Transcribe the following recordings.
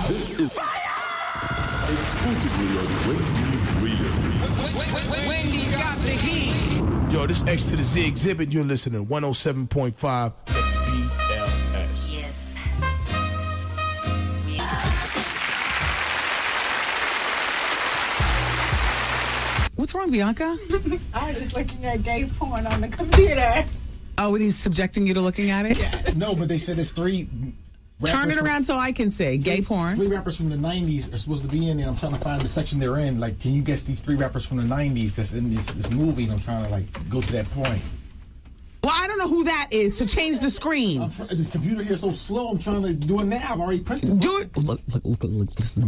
This is exclusively on Wendy Radio. Wendy got the heat. Yo, this X to the Z Exhibit. You're listening 107.5 BLS. Yes. What's wrong, Bianca? I was just looking at gay porn on the computer. Oh, and he's subjecting you to looking at it? Yes. No, but they said it's three rappers. Turn it around so I can see. Gay porn. Three rappers from the 90s are supposed to be in there. I'm trying to find the section they're in. Like, can you guess these three rappers from the 90s that's in this movie? And I'm trying to, like, go to that point. Well, I don't know who that is, so change the screen. The computer here is so slow. I'm trying to do it now. I've already pressed it. Do it. Look. Listen to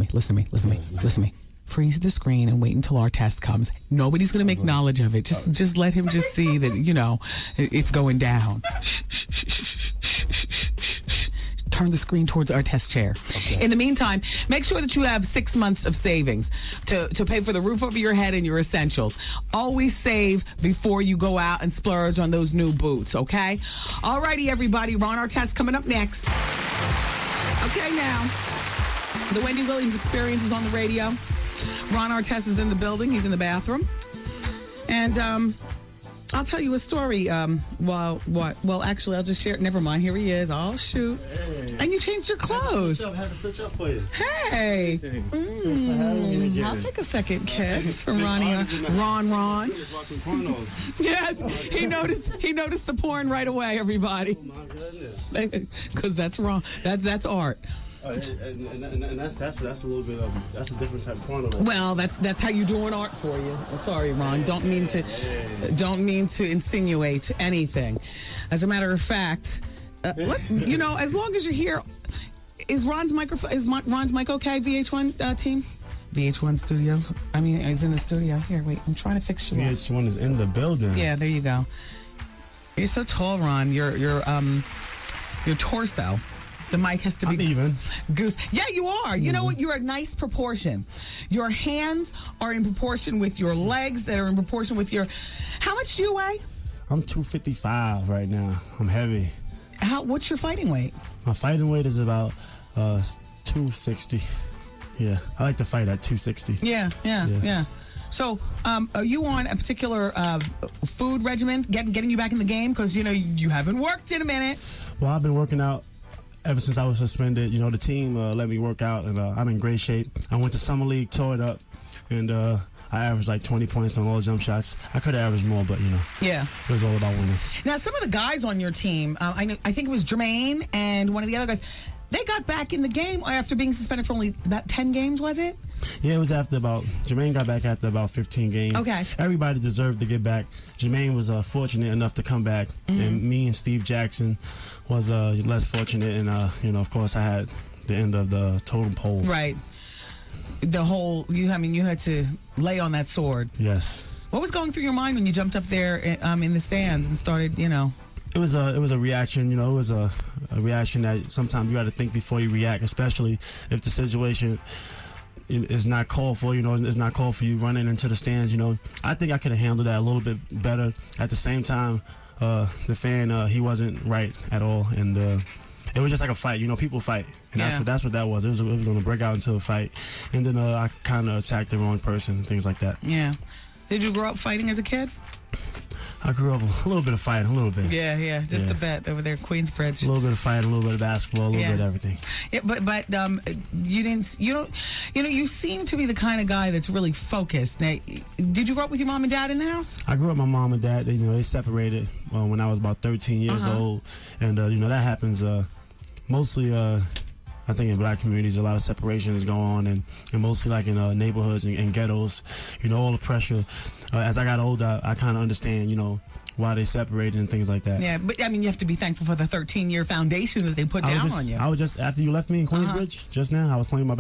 me. Freeze the screen and wait until our test comes. Nobody's going to make knowledge of it. Just let him just see that, it's going down. Shh. Turn the screen towards our test chair. Okay. In the meantime, make sure that you have 6 months of savings to pay for the roof over your head and your essentials. Always save before you go out and splurge on those new boots, okay? All righty, everybody. Ron Artest coming up next. Okay, now, the Wendy Williams Experience is on the radio. Ron Artest is in the building. He's in the bathroom. And I'll tell you a story. Well, actually, I'll just share it. Never mind. Here he is. Oh, shoot. Hey. And you changed your clothes. I had to switch up for you. Hey. I'll take a second kiss from Ronnie. Ron. Yes, he noticed the porn right away, everybody. Oh, my goodness. Because that's wrong. That's art. And that's a little bit that's a different type of porno. Well, that's how you doing art for you. I'm sorry, Ron. Don't mean to insinuate anything. As a matter of fact, as long as you're here, is Ron's mic okay? VH1 team, VH1 studio. I mean, he's in the studio. Here, wait. I'm trying to fix you. VH1 is in the building. Yeah, there you go. You're so tall, Ron. Your torso. The mic has to be even. Goose. Yeah, you are. You know what? You're a nice proportion. Your hands are in proportion with your legs that are in proportion with your... How much do you weigh? I'm 255 right now. I'm heavy. What's your fighting weight? My fighting weight is about 260. Yeah, I like to fight at 260. Yeah. So, are you on a particular food regimen getting you back in the game? Because, you haven't worked in a minute. Well, I've been working out ever since I was suspended. The team let me work out, and I'm in great shape. I went to Summer League, tore it up, and I averaged like 20 points on all jump shots. I could have averaged more, but, Yeah. It was all about winning. Now, some of the guys on your team, I think it was Jermaine and one of the other guys, they got back in the game after being suspended for only about 10 games, was it? Yeah, it was Jermaine got back after about 15 games. Okay. Everybody deserved to get back. Jermaine was fortunate enough to come back, and me and Steve Jackson was less fortunate, and of course I had the end of the totem pole. Right. You had to lay on that sword. Yes. What was going through your mind when you jumped up there in the stands and started, It was a reaction, it was a reaction that sometimes you got to think before you react, especially if the situation is not called for, it's not called for you running into the stands, I think I could have handled that a little bit better. At the same time, the fan, he wasn't right at all, and it was just like a fight. People fight, and that's what that was. It was going to break out into a fight, and then I kind of attacked the wrong person and things like that. Yeah. Did you grow up fighting as a kid? I grew up a little bit of fighting, a little bit. Yeah, just a bit over there, Queensbridge. A little bit of fighting, a little bit of basketball, a little bit of everything. Yeah, but you seem to be the kind of guy that's really focused. Now, did you grow up with your mom and dad in the house? I grew up with my mom and dad. They separated when I was about 13 years old, and that happens mostly. I think in black communities, a lot of separations go on, and mostly like in neighborhoods and ghettos, all the pressure. As I got older, I kind of understand, why they separated and things like that. Yeah, but you have to be thankful for the 13-year foundation that they put down on you. I was just, after you left me in Queensbridge, just now, I was playing my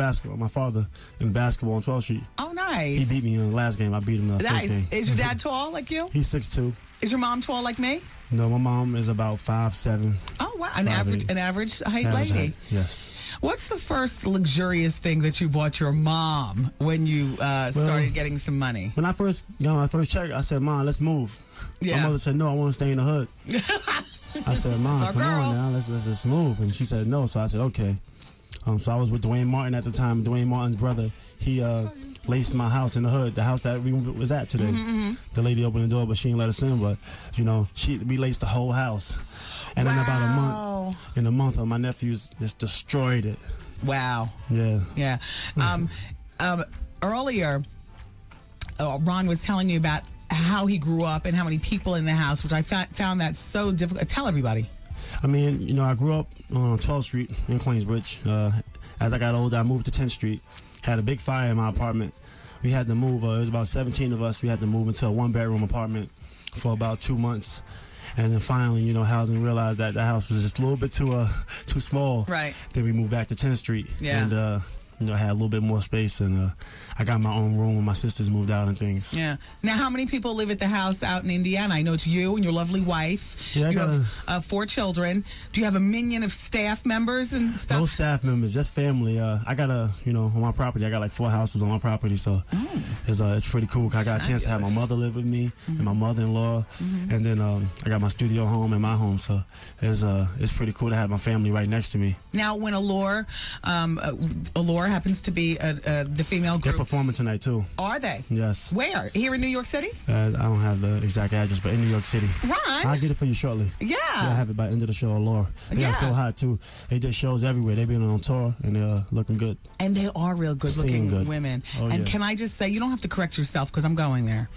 father in basketball on 12th Street. Oh, nice. He beat me in the last game. I beat him in the first game. Is your dad tall like you? He's 6'2". Is your mom tall like me? No, my mom is about 5'7". Oh, wow. An average height lady. Yes. What's the first luxurious thing that you bought your mom when you started getting some money? When I first got my first check, I said, "Mom, let's move." Yeah. My mother said, "No, I want to stay in the hood." I said, "Mom, come on now, let's just move." And she said, "No." So I said, "Okay." So I was with Dwayne Martin at the time. Dwayne Martin's brother, he laced my house in the hood, the house that we was at today. The lady opened the door, but she didn't let us in. But you know, we laced the whole house, and in about a month, my nephews just destroyed it. Wow. Yeah. Yeah. Earlier, Ron was telling you about how he grew up and how many people in the house, which I found that so difficult. Tell everybody. I mean, you know, I grew up on 12th Street in Queensbridge. As I got older, I moved to 10th Street. Had a big fire in my apartment. We had to move. It was about 17 of us. We had to move into a one-bedroom apartment for about 2 months. And then finally, you know, housing realized that the house was just a little bit too small. Right. Then we moved back to 10th Street. Yeah. And, you know, I had a little bit more space, and I got my own room when my sisters moved out and things. Yeah. Now, how many people live at the house out in Indiana? I know it's you and your lovely wife. Yeah, you have 4 children. Do you have a minion of staff members and stuff? No staff members, just family. I got you know, on my property, I got like 4 houses on my property, so it's pretty cool. I got a chance to have my mother live with me and my mother-in-law, and then I got my studio home and my home, so it's pretty cool to have my family right next to me. Now, when Allure happens to be the female They're group, performing tonight too. are they? Yes. Where? Here in New York City? I don't have the exact address, but in New York City. Ron? I'll get it for you shortly. Yeah. I have it by the end of the show, Laura. They are so hot too. They did shows everywhere. They've been on tour and they're looking good. And they are real good-looking good. women. Oh, and yeah. can I just say, you don't have to correct yourself because I'm going there.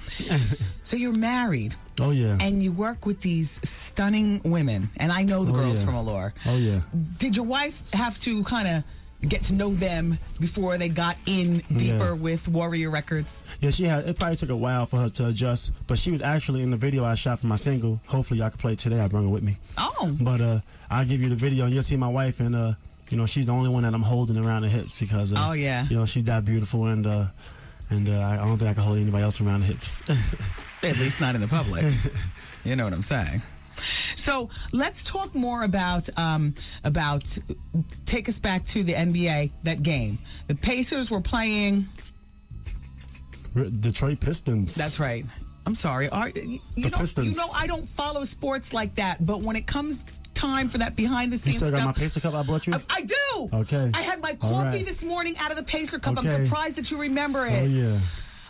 So you're married. Oh yeah. And you work with these stunning women. And I know the girls from Allure. Oh yeah. Did your wife have to kind of get to know them before they got in deeper with Warrior Records? Yeah, it probably took a while for her to adjust, but she was actually in the video I shot for my single. Hopefully y'all can play it today. I brought her with me. Oh. But I'll give you the video and you'll see my wife, and you know, she's the only one that I'm holding around the hips because you know, she's that beautiful, and I don't think I can hold anybody else around the hips. At least not in the public. You know what I'm saying. So let's talk more about take us back to the NBA, that game. The Pacers were playing Detroit Pistons. That's right. I'm sorry. Pistons. You know I don't follow sports like that, but when it comes time for that behind the You scenes still stuff, got my Pacer cup I brought you? I do. Okay. I had my All coffee right. this morning out of the Pacer cup. Okay. I'm surprised that you remember it. Oh yeah.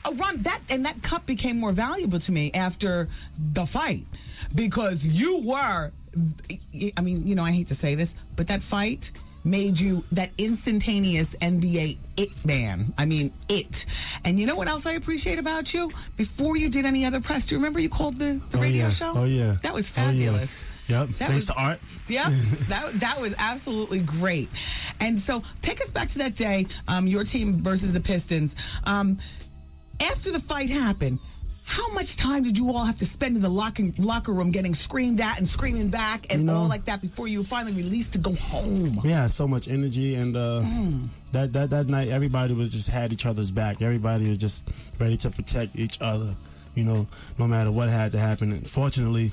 Oh, Ron, that cup became more valuable to me after the fight because you were, I mean, you know, I hate to say this, but that fight made you that instantaneous NBA it man. I mean, it. And you know what else I appreciate about you? Before you did any other press, do you remember you called the radio show? Oh, yeah. That was fabulous. Yep. Thanks to Art. Yeah, that was absolutely great. And so take us back to that day, your team versus the Pistons. After the fight happened, how much time did you all have to spend in the locker room getting screamed at and screaming back and all like that before you were finally released to go home? We had so much energy, and that night everybody was just had each other's back. Everybody was just ready to protect each other, you know, no matter what had to happen. And fortunately,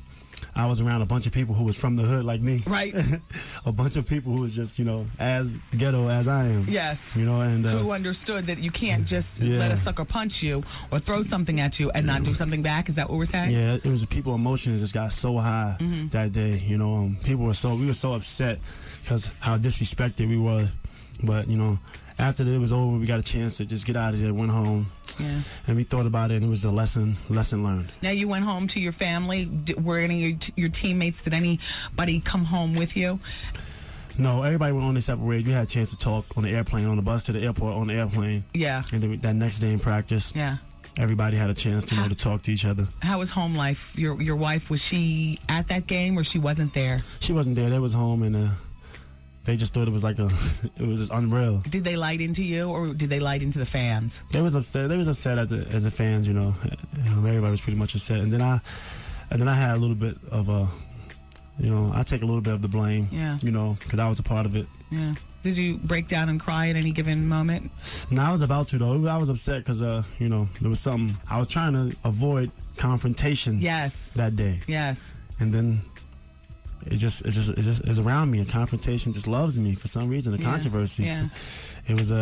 I was around a bunch of people who was from the hood like me. Right. A bunch of people who was just, you know, as ghetto as I am. Yes. You know, and who understood that you can't just let a sucker punch you or throw something at you and not do something back. Is that what we're saying? Yeah, it was people emotions just got so high that day. You know, we were so upset because how disrespected we were. But, you know, after it was over, we got a chance to just get out of there, went home. Yeah. And we thought about it, and it was a lesson learned. Now, you went home to your family. Were any of your teammates, did anybody come home with you? No, everybody went on their separate ways. We had a chance to talk on the airplane, on the bus to the airport, on the airplane. Yeah. And then that next day in practice. Yeah. Everybody had a chance to talk to each other. How was home life? Your wife, was she at that game or she wasn't there? She wasn't there. They was home, and they just thought it was like it was just unreal. Did they light into you, or did they light into the fans? They was upset. They was upset at the fans. You know, everybody was pretty much upset. And then I had a little bit of you know, I take a little bit of the blame. Yeah. You know, because I was a part of it. Yeah. Did you break down and cry at any given moment? No, I was about to though. I was upset because you know, there was something I was trying to avoid confrontation. Yes. That day. Yes. And then. It's just around me. A confrontation just loves me for some reason. The controversy. Yeah. It was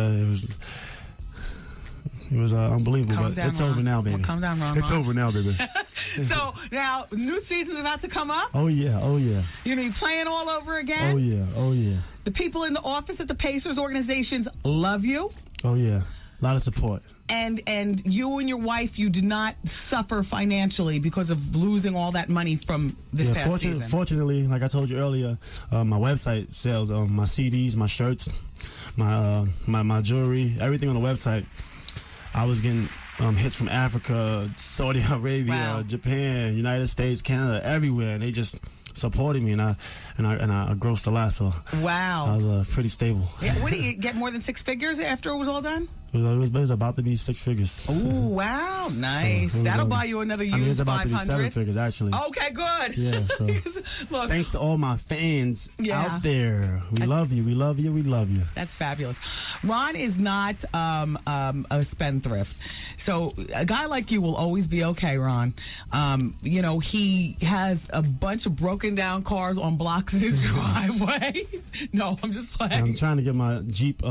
unbelievable. Calm but down, it's Ron. Over now, baby. Well, calm down, Ron. It's over now, baby. So now, new season's about to come up. Oh yeah, oh yeah, You're gonna be playing all over again. oh yeah, oh yeah, The people in the office at the Pacers organizations love you. oh yeah. A lot of support. And you and your wife, you did not suffer financially because of losing all that money from this past season. Fortunately, like I told you earlier, my website sells my CDs, my shirts, my jewelry, everything on the website. I was getting hits from Africa, Saudi Arabia, Wow. Japan, United States, Canada, everywhere, and they just supported me, and I grossed a lot, so Wow. I was pretty stable. Yeah, what do you get, more than 6 figures after it was all done? It was about to be 6 figures. Oh, wow. Nice. So it was, That'll buy you another used it's about to be 7 500. figures, actually. Okay, good. Yeah, so Look, thanks to all my fans Yeah. out there. We love you, we love you, we love you. that's fabulous. Ron is not a spendthrift. So a guy like you will always be okay, Ron. You know, he has a bunch of broken down cars on blocks in his driveway. No, I'm just playing. I'm trying to get my Jeep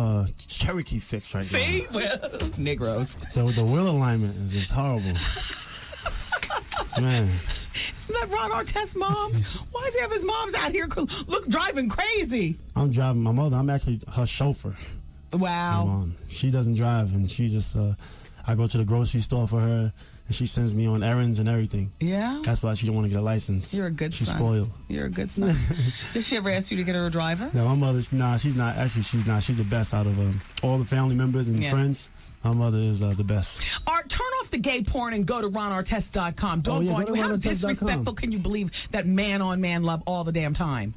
Cherokee fixed right See? now. Well, Negroes. The wheel alignment is just horrible. Man, Isn't that Ron Artest moms? Why does he have his moms out here driving crazy? I'm driving my mother. I'm actually her chauffeur. Wow. She doesn't drive, and she just I go to the grocery store for her, and she sends me on errands and everything. Yeah? That's why she don't want to get a license. You're a good She's son. spoiled. You're a good son. Did she ever ask you to get her a driver? No, my mother's she's not. Actually, she's not. She's the best out of all the family members and Yeah. friends. My mother is the best. Art, turn off the gay porn and go to RonArtest.com. Don't yeah, go go to on you. How RonArtest.com. disrespectful can you believe that man-on-man love all the damn time?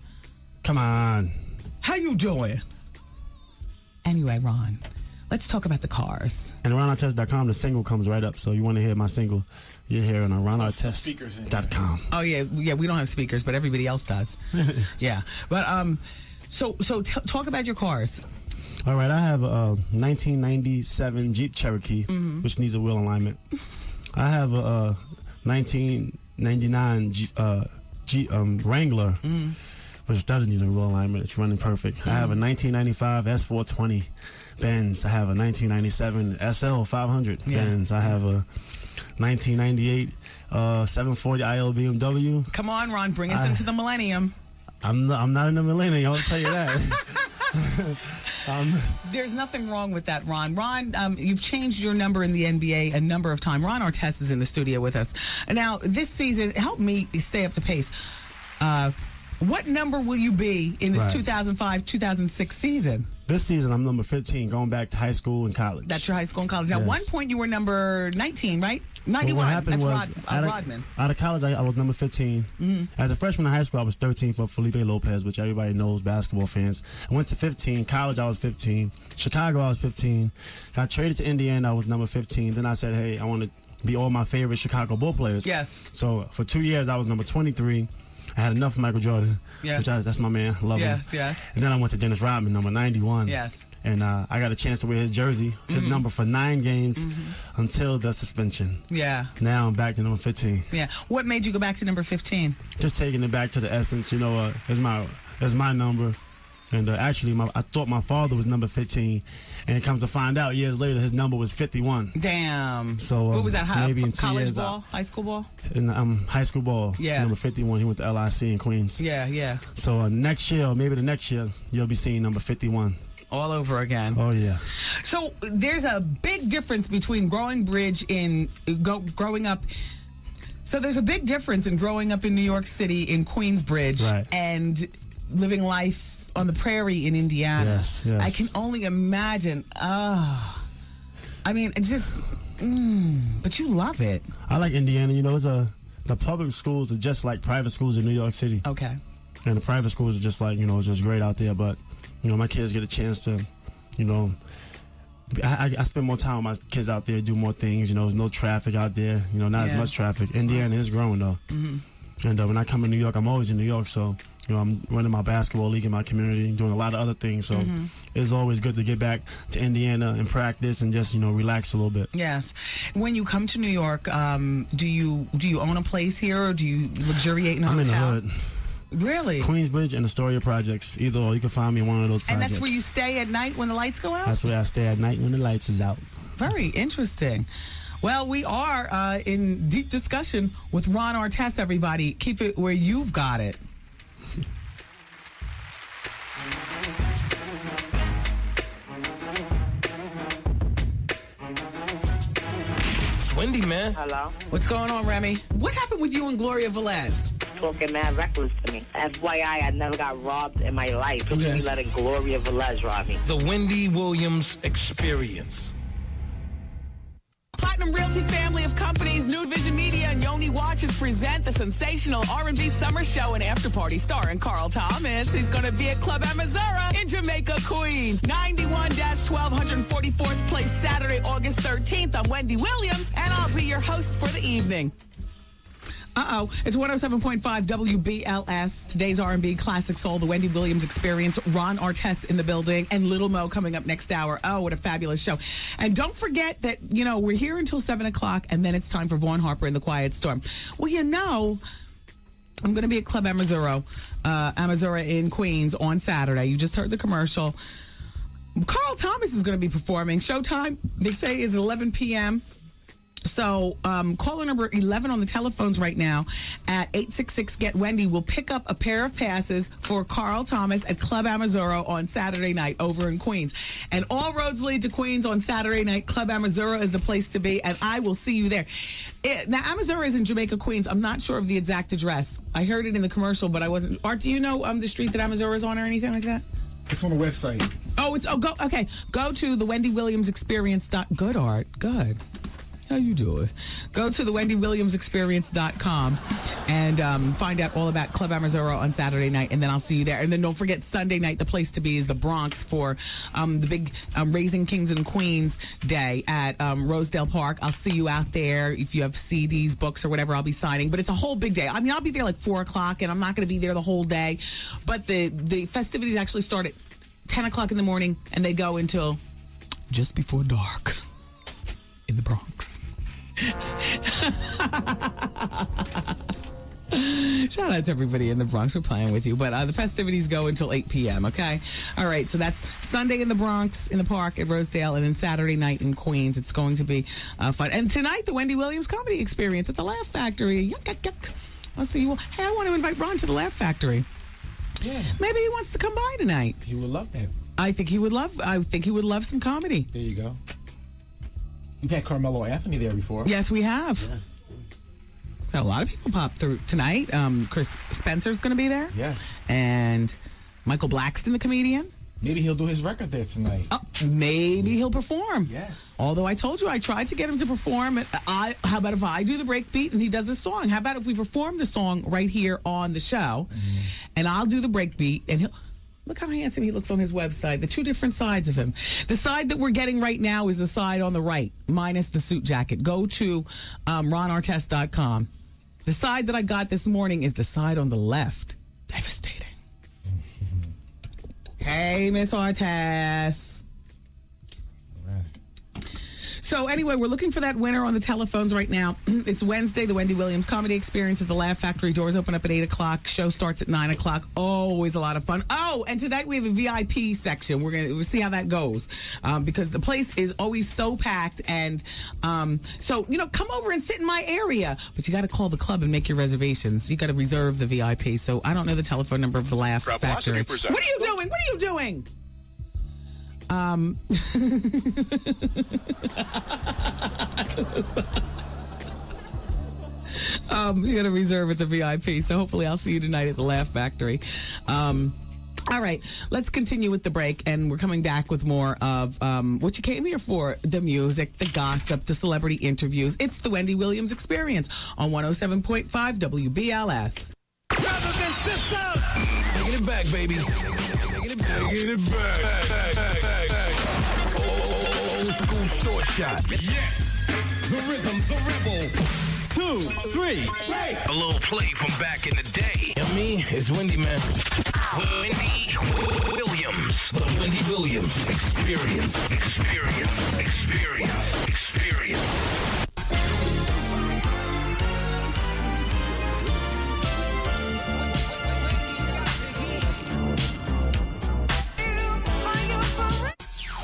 Come on. How you doing? Anyway, Ron, let's talk about the cars. And RonArtest.com, the single comes right up. So you want to hear my single, you're hearing on RonArtest.com. Oh, yeah, we don't have speakers, but everybody else does. Yeah. But, so talk about your cars. All right, I have a 1997 Jeep Cherokee, which needs a wheel alignment. I have a 1999 Wrangler, which doesn't need a wheel alignment. It's running perfect. I have a 1995 S420 Benz. I have a 1997 SL 500 Benz. I have a 1998 740 IL BMW. Come on, Ron, bring us into the millennium. I'm not in the millennium, I'll tell you that. There's nothing wrong with that, Ron. Ron, you've changed your number in the NBA a number of times. Ron Artest is in the studio with us. Now, this season, help me stay up to pace. What number will you be in this 2005-2006 season? This season, I'm number 15, going back to high school and college. That's your high school and college. Now, Yes. one point you were number 19, right? 91. What happened That's was, Rodman. out of college, I was number 15. As a freshman in high school, I was 13 for Felipe Lopez, which everybody knows, basketball fans. I went to 15. College, I was 15. Chicago, I was 15. Got traded to Indiana, I was number 15. Then I said, hey, I want to be all my favorite Chicago Bull players. Yes. So for 2 years, I was number 23. I had enough of Michael Jordan. Yes. That's my man. Love him. Yes. And then I went to Dennis Rodman, number 91. Yes. And I got a chance to wear his jersey, his number for 9 games until the suspension. Yeah. Now I'm back to number 15. Yeah. What made you go back to number 15? Just taking it back to the essence, you know, it's my number. And actually, I thought my father was number 15. And it comes to find out, years later, his number was 51. Damn. So what was that? maybe in 2 college years, ball? High school ball? In high school ball, Yeah. number 51. He went to LIC in Queens. Yeah. So next year, or maybe the next year, you'll be seeing number 51. All over again. Oh, yeah. So there's a big difference between growing up. So there's a big difference in growing up in New York City in Queensbridge Right. and living life on the prairie in Indiana. Yes. I can only imagine. I mean, but you love it. I like Indiana. You know, the public schools are just like private schools in New York City. Okay. And the private schools are just like, you know, it's just great out there. But, you know, my kids get a chance to, you know, I spend more time with my kids out there, do more things. You know, there's no traffic out there. You know, not as much traffic. Indiana is growing, though. And when I come to New York, I'm always in New York. So, you know, I'm running my basketball league in my community, doing a lot of other things. So it's always good to get back to Indiana and practice and just, you know, relax a little bit. Yes. When you come to New York, do you own a place here, or do you luxuriate in a I'm hotel? in the hood. Really? Queensbridge and Astoria projects. Either or, you can find me in one of those projects. And that's where you stay at night when the lights go out? That's where I stay at night when the lights is out. Very interesting. Well, we are in deep discussion with Ron Artest, everybody. Keep it where you've got it. It's Wendy, man. Hello? What's going on, Remy? What happened with you and Gloria Velez? Talking mad reckless to me. FYI, I never got robbed in my life. Okay. You letting Gloria Velez rob me. The Wendy Williams Experience. Platinum Realty family of companies, Nude Vision Media, and Yoni Watches present the sensational R&B Summer Show and After Party starring Carl Thomas. He's going to be at Club Amazura in Jamaica, Queens. 91-1244th Place, Saturday, August 13th. I'm Wendy Williams, and I'll be your host for the evening. It's 107.5 WBLS. Today's R&B Classic Soul, the Wendy Williams Experience. Ron Artest in the building, and Little Mo coming up next hour. Oh, what a fabulous show. And don't forget that, we're here until 7 o'clock, and then it's time for Vaughn Harper and the Quiet Storm. Well, I'm going to be at Club Amazura in Queens on Saturday. You just heard the commercial. Carl Thomas is going to be performing. Showtime, they say, is 11 p.m., So caller number 11 on the telephones right now at 866-GET-WENDY will pick up a pair of passes for Carl Thomas at Club Amazura on Saturday night over in Queens. And all roads lead to Queens on Saturday night. Club Amazura is the place to be, and I will see you there. Now, Amazura is in Jamaica, Queens. I'm not sure of the exact address. I heard it in the commercial, but I wasn't. Art, do you know the street that Amazura is on or anything like that? It's on the website. Go to the Wendy Williams Experience. Good, Art. Good. How you doing? Go to the WendyWilliamsExperience.com and find out all about Club Amazura on Saturday night, and then I'll see you there. And then don't forget, Sunday night, the place to be is the Bronx for the big Raising Kings and Queens Day at Rosedale Park. I'll see you out there. If you have CDs, books, or whatever, I'll be signing. But it's a whole big day. I mean, I'll be there like 4 o'clock, and I'm not going to be there the whole day. But the festivities actually start at 10 o'clock in the morning, and they go until just before dark in the Bronx. Shout out to everybody in the Bronx. We're playing with you. But the festivities go until 8 p.m., okay? All right, so that's Sunday in the Bronx, in the park at Rosedale, and then Saturday night in Queens. It's going to be fun. And tonight, the Wendy Williams Comedy Experience at the Laugh Factory. Yuck, yuck, yuck. I'll see you. Hey, I want to invite Ron to the Laugh Factory. Yeah. Maybe he wants to come by tonight. He would love that. I think he would love some comedy. There you go. We've had Carmelo Anthony there before. Yes, we have. Yes. Got a lot of people pop through tonight. Chris Spencer's going to be there. Yes. And Michael Blackston, the comedian. Maybe he'll do his record there tonight. Oh, maybe he'll perform. Yes. Although I told you I tried to get him to perform. How about if I do the break beat and he does a song? How about if we perform the song right here on the show, and I'll do the break beat, and he'll... Look how handsome he looks on his website. The two different sides of him. The side that we're getting right now is the side on the right, minus the suit jacket. Go to RonArtest.com. The side that I got this morning is the side on the left. Devastating. Hey, Miss Artest. So anyway, we're looking for that winner on the telephones right now. It's Wednesday, the Wendy Williams Comedy Experience at the Laugh Factory. Doors open up at 8 o'clock. Show starts at 9 o'clock. Always a lot of fun. Oh, and tonight we have a VIP section. We'll see how that goes because the place is always so packed. And so, come over and sit in my area. But you got to call the club and make your reservations. You got to reserve the VIP. So I don't know the telephone number of the Laugh Factory. What are you doing? What are you doing? You got to reserve at the VIP. So hopefully I'll see you tonight at the Laugh Factory. All right, let's continue with the break, and we're coming back with more of what you came here for, the music, the gossip, the celebrity interviews. It's the Wendy Williams Experience on 107.5 WBLS. Brothers and sisters, taking it back, baby. Taking it back. Old school short shot. Yes, the rhythm, the rebel. 2, 3, play. A little play from back in the day. And me, it's Wendy, man. Wendy Williams. The Wendy Williams Experience.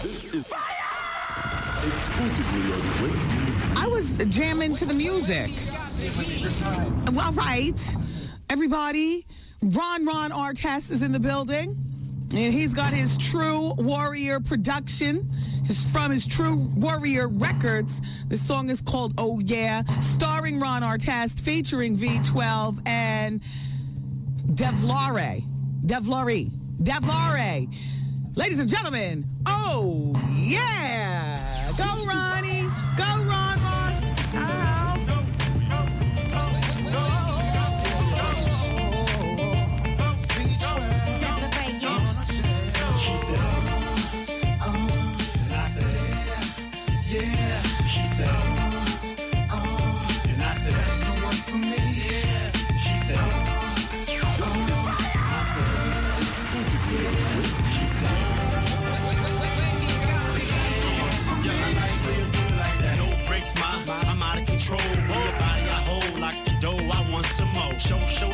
This is exclusively on Wendy. I was just jamming to the music. All right, everybody. Ron Artest is in the building. And he's got his True Warrior production. From his True Warrior Records. The song is called Oh Yeah, starring Ron Artest, featuring V12 and Devlare. Ladies and gentlemen, oh yeah! Go Ronnie! Go Ron! Ow.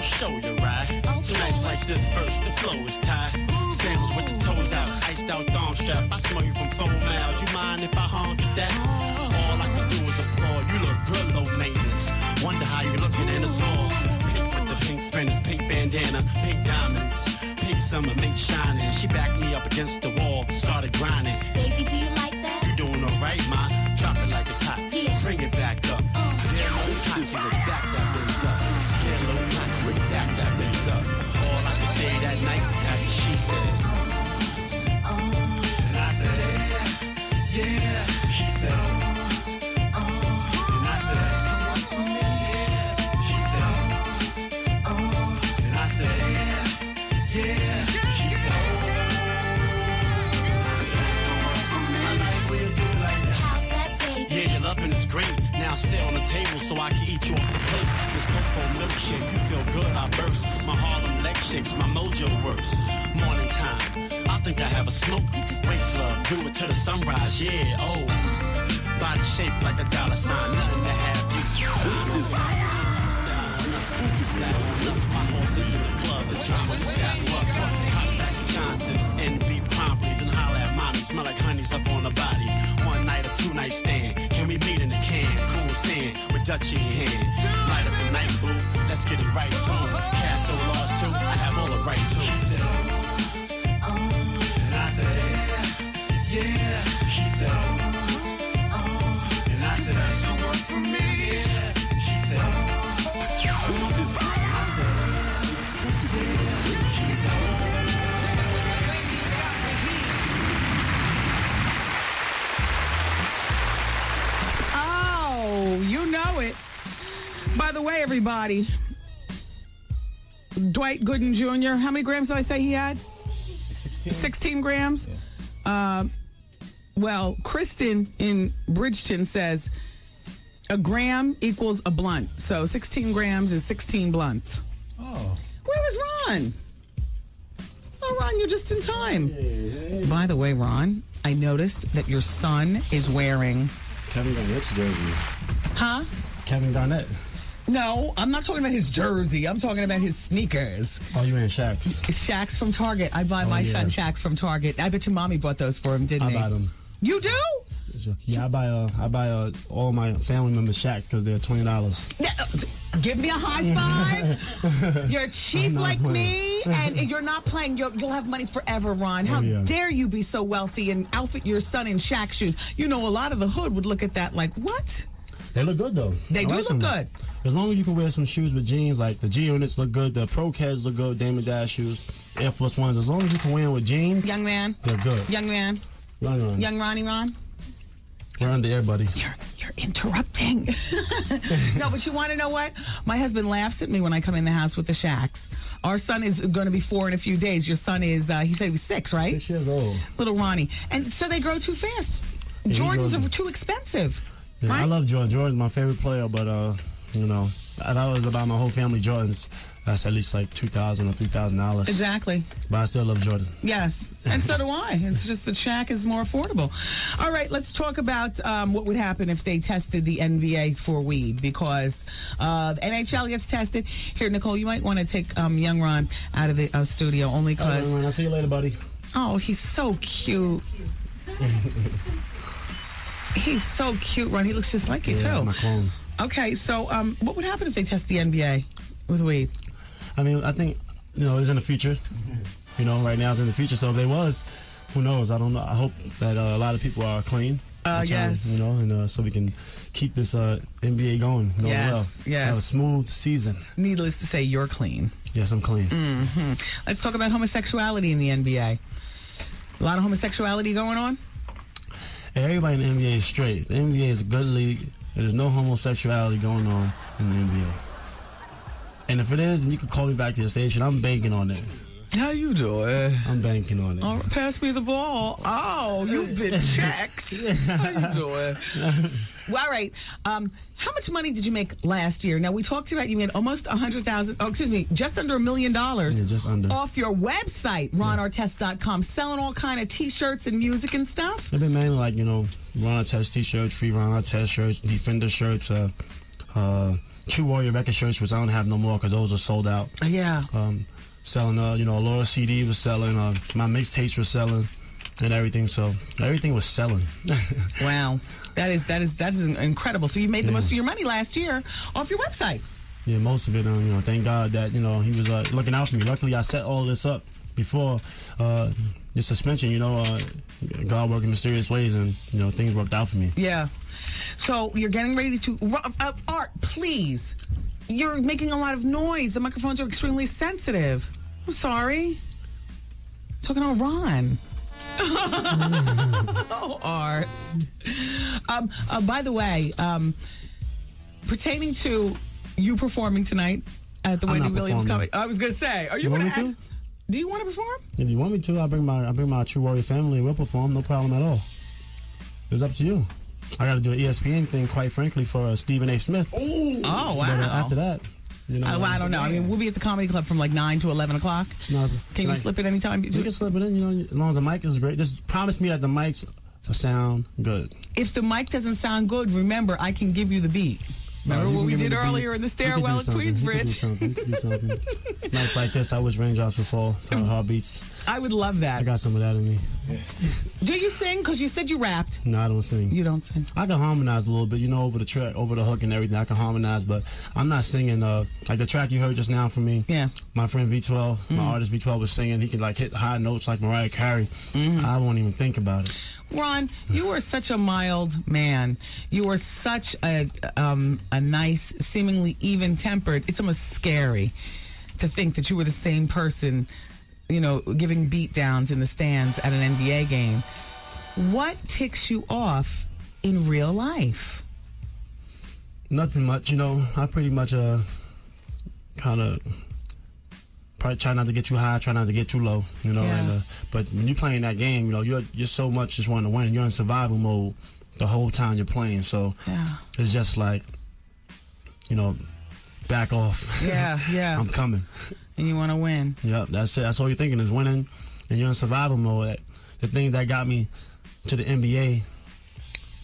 Show you right. Tonight's like this verse, the flow is tight. Sandals with the toes out, iced out thong strap. I smell you from 4 miles. You mind if I honk at that? All I can do is applaud. You look good, low maintenance. Wonder how you looking in the all. Pink with the pink spinners, pink bandana, pink diamonds, pink summer, mink shining. She backed me up against the wall, started grinding. Baby, do you like that? You doing alright, ma? Drop it like it's hot. Yeah. Bring it back up. Yeah, low cocky with back that things up. Yeah, low cocky with back that things up. All I can say that night after she said, and I said, yeah. She said, and I said, she said, and I said, yeah. She said, I like when you do it like that. How's that, baby? Yeah, your loving is great. Now sit on the table so I can eat you off the plate. This cocoa milkshake, you feel good, I burst. My Harlem leg shakes, my mojo works. Morning time, I think I have a smoke. Wake love, do it till the sunrise, yeah, oh. Body shaped like a dollar sign, nothing to have you. My horses in the club, the drama, the saddle up. Hop back to Johnson, and beef promptly, then holler at mommy. Smell like honey's up on the body. 1 night or 2 night stand. Can we meet in the can? Cool sand with Dutchie in hand. Light up the night, boo. Let's get it right soon. Cash so large too. I have all the right to. She said, and I said, yeah. She said, and I said, that's the one for me. Yeah. She said, and I said, yeah. She said. You know it. By the way, everybody, Dwight Gooden Jr., how many grams did I say he had? 16 grams? Yeah. Well, Kristen in Bridgeton says a gram equals a blunt. So 16 grams is 16 blunts. Oh. Where was Ron? Oh, Ron, you're just in time. Hey. By the way, Ron, I noticed that your son is wearing... Kevin Garnett's jersey. Huh? Kevin Garnett. No, I'm not talking about his jersey. I'm talking about his sneakers. Oh, you mean Shaq's? It's Shaq's from Target. I buy my son Shaq's from Target. I bet your mommy bought those for him, didn't I he? buy them. You do? Yeah, I buy all my family members Shaq because they're $20. Give me a high five. You're cheap like me, and you're not playing. You'll have money forever, Ron. How dare you be so wealthy and outfit your son in Shaq shoes? You know, a lot of the hood would look at that like, what? They look good, though. They do look good. As long as you can wear some shoes with jeans, like the G Units look good, the Pro Keds look good, Damon Dash shoes, Air Force Ones. As long as you can wear them with jeans, young man, they're good. Young man, young Ronnie Ron. We're on the air, buddy. You're interrupting. No, but you want to know what? My husband laughs at me when I come in the house with the Shaqs. Our son is going to be 4 in a few days. Your son is, he said he was 6, right? 6 years old. Little Ronnie. And so they grow too fast. Yeah, Jordans are too expensive. Yeah, right? I love Jordan. Jordan's my favorite player, but, you know, if I was about my whole family Jordans, that's at least like $2,000 or $3,000. Exactly. But I still love Jordan. Yes, and so do I. It's just that Shaq is more affordable. All right, let's talk about what would happen if they tested the NBA for weed, because the NHL gets tested. Here, Nicole, you might want to take young Ron out of the studio, only because... I'll see you later, buddy. Oh, he's so cute. He's so cute, Ron. He looks just like you, too. My clone. Okay, so what would happen if they test the NBA with weed? I mean, I think, it's in the future. Right now it's in the future. So if they was, who knows? I don't know. I hope that a lot of people are clean. Yes. And so we can keep this NBA going well. Yes. Have a smooth season. Needless to say, you're clean. Yes, I'm clean. Mm-hmm. Let's talk about homosexuality in the NBA. A lot of homosexuality going on? Hey, everybody in the NBA is straight. The NBA is a good league. There's no homosexuality going on in the NBA. And if it is, then you can call me back to the station. I'm banking on it. How you doing? I'm banking on it. Oh, pass me the ball. Oh, you've been checked. How you doing? Well, all right. How much money did you make last year? Now, we talked about you made almost $100,000. Oh, excuse me, just under $1 million. Yeah, just under. Off your website, RonArtest.com, selling all kind of T-shirts and music and stuff. They've been mainly like, Ron Artest T-shirts, free Ron Artest shirts, Defender shirts, True Warrior record shirts, which I don't have no more because those are sold out. Yeah. Selling, Laura CD was selling, my mixtapes were selling, and everything. So everything was selling. Wow, that is incredible. So you made the most of your money last year off your website. Yeah, most of it. Thank God that he was looking out for me. Luckily, I set all this up before the suspension. God worked in mysterious ways, and things worked out for me. Yeah. So you're getting ready to Art, please. You're making a lot of noise. The microphones are extremely sensitive. I'm sorry. Talking to Ron. Oh, Art. By the way, pertaining to you performing tonight at the Wendy Williams Comedy, I was going to say, are you going to? Do you want to perform? If you want me to, I bring my True Warrior family and we'll perform. No problem at all. It's up to you. I got to do an ESPN thing, quite frankly, for Stephen A. Smith. Oh, wow. But after that, I don't know. I mean, we'll be at the Comedy Club from like 9 to 11 o'clock. Can you slip it anytime? You can slip it in, as long as the mic is great. Just promise me that the mics sound good. If the mic doesn't sound good, remember, I can give you the beat. Remember what we did earlier in the stairwell at Queensbridge? Nights like this, I wish raindrops would fall for heartbeats. I would love that. I got some of that in me. Yes. Do you sing? Because you said you rapped. No, I don't sing. You don't sing? I can harmonize a little bit, over the track, over the hook and everything. I can harmonize, but I'm not singing. Like the track you heard just now from me. Yeah. My friend V12, my artist V12 was singing. He could hit high notes like Mariah Carey. I won't even think about it. Ron, you are such a mild man. You are such a nice, seemingly even-tempered. It's almost scary to think that you were the same person, giving beatdowns in the stands at an NBA game. What ticks you off in real life? Nothing much, I pretty much kind of probably try not to get too high, try not to get too low, Yeah. And, but when you're playing that game, you're so much just wanting to win. You're in survival mode the whole time you're playing, so it's just like, back off. Yeah. I'm coming. And you want to win. Yep, that's it. That's all you're thinking is winning, and you're in survival mode. The thing that got me to the NBA,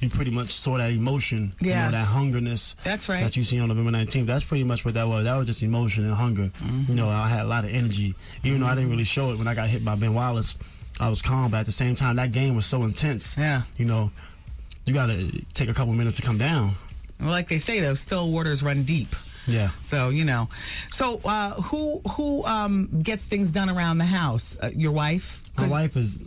you pretty much saw that emotion, yes. That hungerness. That's right. That you see on November 19th. That's pretty much what that was. That was just emotion and hunger. I had a lot of energy. Even though I didn't really show it when I got hit by Ben Wallace, I was calm. But at the same time, that game was so intense. Yeah. You got to take a couple minutes to come down. Well, like they say, though, still waters run deep. Yeah. So, So, who gets things done around the house? Your wife? My wife is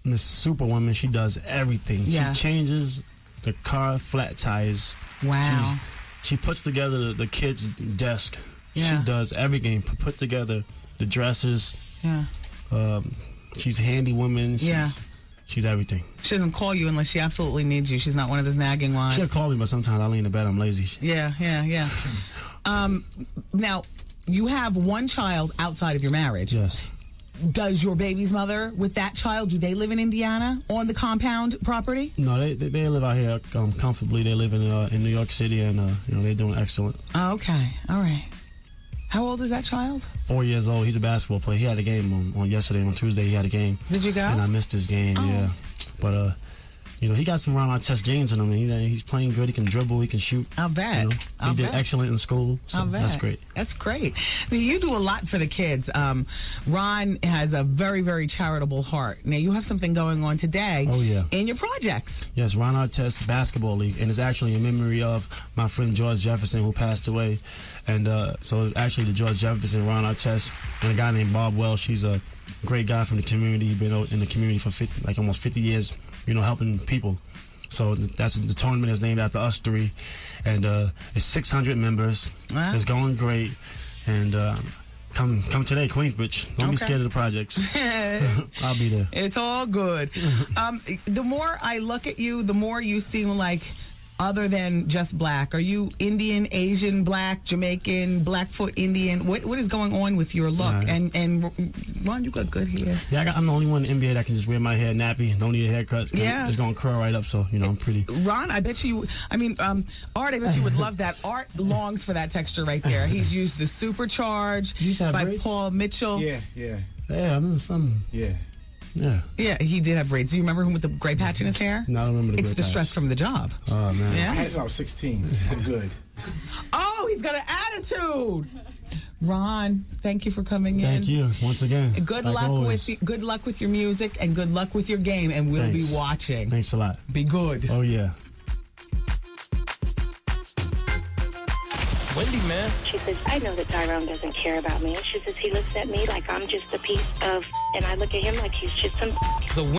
Miss Superwoman. She does everything. Yeah. She changes the car flat tires. Wow. She puts together the kids' desk. Yeah. She does everything. Put together the dresses. Yeah. She's a handy woman. She's everything. She doesn't call you unless she absolutely needs you. She's not one of those nagging wives. She'll call me, but sometimes I lay in the bed. I'm lazy. Yeah. Now, you have one child outside of your marriage. Yes. Does your baby's mother with that child, do they live in Indiana on the compound property? No, they live out here comfortably. They live in New York City, and they're doing excellent. Oh, okay. All right. How old is that child? 4 years old. He's a basketball player. He had a game on yesterday, on Tuesday. He had a game. Did you go? And I missed his game. Oh. Yeah, but You know, he got some Ron Artest gains in him. He's playing good. He can dribble. He can shoot. I'll bet. You know, I'll he did bet. excellent in school. So I'll bet. that's great. That's great. I mean, you do a lot for the kids. Ron has a very, very charitable heart. Now, you have something going on today. Oh, yeah. In your projects. Yes, Ron Artest Basketball League, and it's actually in memory of my friend George Jefferson, who passed away. And so it's actually the George Jefferson, Ron Artest, and a guy named Bob Welsh. He's a great guy from the community. He's been in the community for almost 50 years, you know, helping people. So that's the tournament is named after us three, and it's 600 members. Wow. It's going great, and come today, Queensbridge. Don't be scared of the projects. I'll be there. It's all good. The more I look at you, the more you seem like other than just black. Are you Indian, Asian, black, Jamaican, Blackfoot Indian? What is going on with your look? And Ron, you got good hair. Yeah, I'm the only one in the NBA that can just wear my hair nappy. Don't need a haircut. Yeah. It's going to curl right up, so, you know, I'm pretty. Ron, I bet you, Art, I bet you would love that. Art longs for that texture right there. He's used the Supercharge by braids? Paul Mitchell. Yeah. Yeah, I remember some. Yeah. Yeah. Yeah, he did have braids. Do you remember him with the gray patch in his hair? No, I don't remember the It's gray the patch. stress from the job. Oh, man. I Yeah. had it since I was 16. I'm good. Oh, he's got an attitude. Ron, thank you for coming in. Thank you once again. Good like luck always. good luck with your music and good luck with your game, and we'll Thanks. be watching. Thanks a lot. Be good. Oh, yeah. Wendy, man. She says, I know that Tyrone doesn't care about me. She says, he looks at me like I'm just a piece of, and I look at him like he's just some. The